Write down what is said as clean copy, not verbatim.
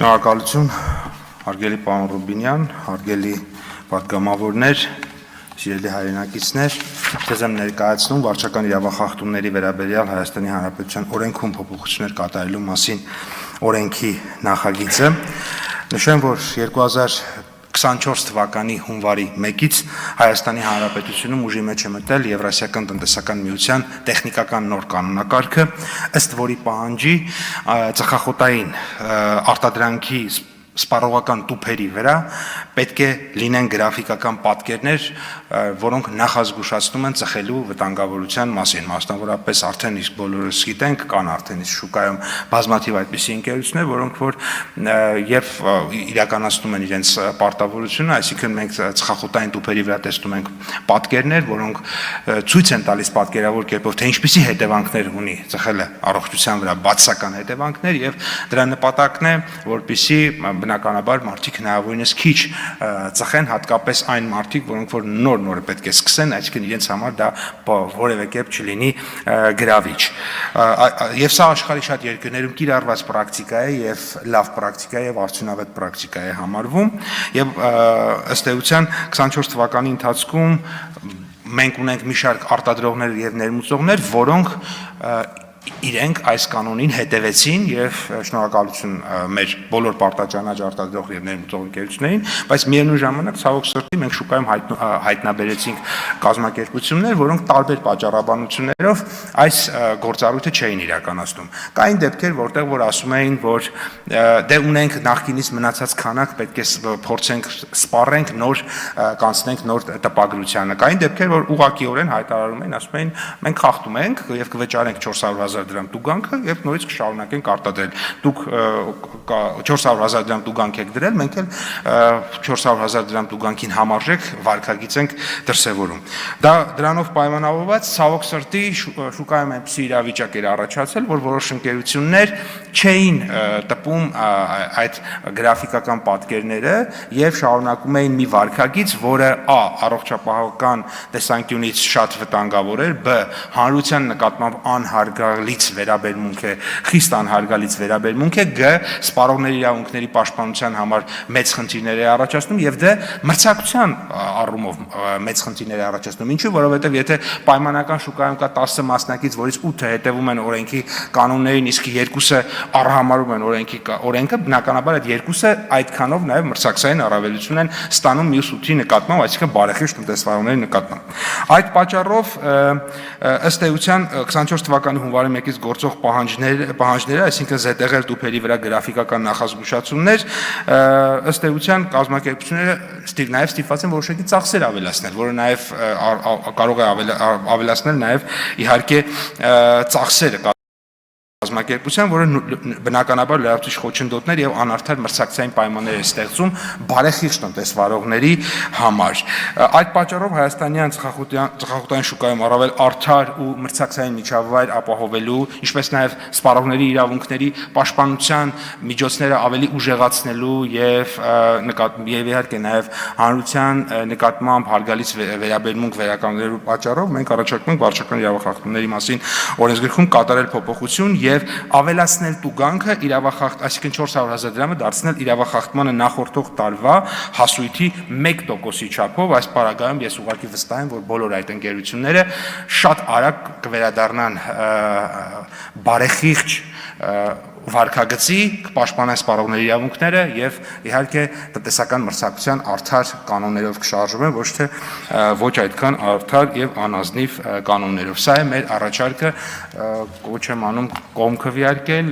Շնորհակալություն, հարգելի պարոն Ռուբինյան, հարգելի պատգամավորներ, սիրելի հայրենակիցներ, ձեզ եմ ներկայացնում վարչական իրավախախտումների վերաբերյալ Հայաստանի Հանրապետության օրենքում փոփոխություններ կատարելու մասին օրենքի նախագիծը։ Նշեմ, որ 2024 թվականի հունվարի 1-ից Հայաստանի Հանրապետությունում ուժի մեջ է մտել Եվրասիական տնտեսական միության տեխնիկական նոր կանոնակարգը, ըստ որի պահանջի ծխախոտային արտադրանքի սպառողական տուփերի վրա պետք է լինեն գրաֆիկական պատկերներ, որոնք նախազգուշացնում են ծխելու վտանգավորության մասին, մասնավորապես արդեն իսկ բոլորս գիտենք, կան արդեն իսկ շուկայում բազմաթիվ այդպիսի ընկերություններ, որոնք որ եւ իրականացնում են իրենց պարտավորությունը, այսինքն մենք ծխախոտային տուփերի վրա տեսնում ենք պատկերներ, որոնք ցույց են տալիս պատկերավոր կերպով, թե ինչպիսի հետևանքներ ունի ծխելը առողջության վրա, բացասական հետևանքներ, եւ դրա նպատակն է, որպեսզի բնականաբար մարդիկ հնարավորինս քիչ ծխեն, հատկապես այն մարդիկ, որոնք որ նոր պետք է սկսեն, այսինքն իրենց համար դա որևէ կերպ չլինի գրավիչ։ Եվ սա աշխարհի շատ երկրներում կիրառված պրակտիկա է եւ լավ պրակտիկա է եւ արդյունավետ պրակտիկա է համարվում եւ ըստ էության 24 թվականի ընթացքում մենք ունենք մի շարք արտադրողներ եւ ներմուծողներ, որոնք իրենք այս կանոնին հետևեցին եւ շնորհակալություն մեր բոլոր պարտաճանաչ արտադրող եւ ներմուծող ընկերություններին, բայց միևնույն ժամանակ ցավոք սրտի մենք շուկայում հայտնաբերեցինք կազմակերպություններ, որոնք տարբեր պատճառաբանություններով այս գործառույթը չէին իրականացնում։ Կային դեպքեր, որտեղ որ ասում էին, որ դե ունենք նախկինից մնացած քանակ, պետք է փորձենք սպառենք, նոր կանցնենք նոր տպագրությանը։ Կային դեպքեր, որ ուղղակիորեն հայտարարում էին, ասում էին, մենք խախտում ենք եւ կվճարենք 400,000 դրամ տուգանքը եւ նորից կշարունակենք արտադրել։ Դուք 400,000 դրամ տուգանք եք դրել, մենք էլ 400,000 դրամ տուգանքին համարժեք վարկագիծ ենք դրսևորում։ Դրանով պայմանավորված ցավոք սրտի շուկայում այնպիսի իրավիճակ էր առաջացել, որ որոշ ընկերություններ չէին տպում այդ գրաֆիկական պատկերները եւ շարունակում էին մի վարկագիծ, որը առողջապահական տեսանկյունից շատ վտանգավոր էր, հանրության նկատմամբ անհարգալից վերաբերմունք է, խիստ անհարգալից վերաբերմունք է, սպառողների իրավունքների պաշտպանության համար մեծ խնդիրներ է առաջացնում եւ դե մրցակցության առումով մեծ խնդիրներ է առաջացնում։ Ինչու՞, որովհետեւ եթե պայմանական շուկայում կա 10 մասնակից, որից 8-ը հետևում են օրենքի կանոններին, իսկ 2-ը առհամարում են օրենքը, բնականաբար այդ 2-ը այդքանով նաեւ մրցակցային առավելություն են ստանում մյուս 8-ի նկատմամբ, այսինքն բարեխիղճ տնտեսվարողների նկատմամբ։ Այդ պատճառով ըստ էության 24 թվականի հունվարի 1-ից գործող պահանջները, այսինքն զետեղել տուփերի վրա գրաֆիկական նախազգուշացումներ, ըստ էության կազմակերպությունները նաև ստիպված են որոշակի ծախսեր ավելացնել, որը նաև կարող է ավելացնել նաև իհարկե ծախսերը կազմակերպության, որը բնականաբար լրացուցիչ խոչընդոտներ եւ անարդար մրցակցային պայմաններ է ստեղծում բարեխիղճ տնտեսվարողների համար։ Այդ պատճառով հայաստանյան ծխախոտային շուկայում առավել արդար ու մրցակցային միջավայր ապահովելու, ինչպես նաեւ սպառողների իրավունքների պաշտպանության միջոցները ավելի ուժեղացնելու եւ իհարկե նաեւ հանրության նկատմամբ հարգալից վերաբերմունք վերականգնելու պատճառով մենք առաջարկում ենք վարչական իրավախախտումների մասին օրենսգրքում կատարել փոփոխություն եւ ավելացնել տուգանքը այսինքն 400,000 դրամը դարձնել իրավախախտմանը նախորդող տարվա հասույթի 1%-ի չափով։ Այս պարագայում ես ուղղակի վստահ եմ, որ բոլոր այդ ընկերությունները շատ արագ կվերադառնան բարեխիղճ վարկագծի, կպաշտպանեն սպառողների իրավունքները եւ իհարկե տնտեսական մրցակցության արդար կանոններով կշարժվեն, ոչ այդքան արդար եւ անազնիվ կանոններով։ Սա է մեր առաջարկը, կոչ եմ անում կողմ քվեարկել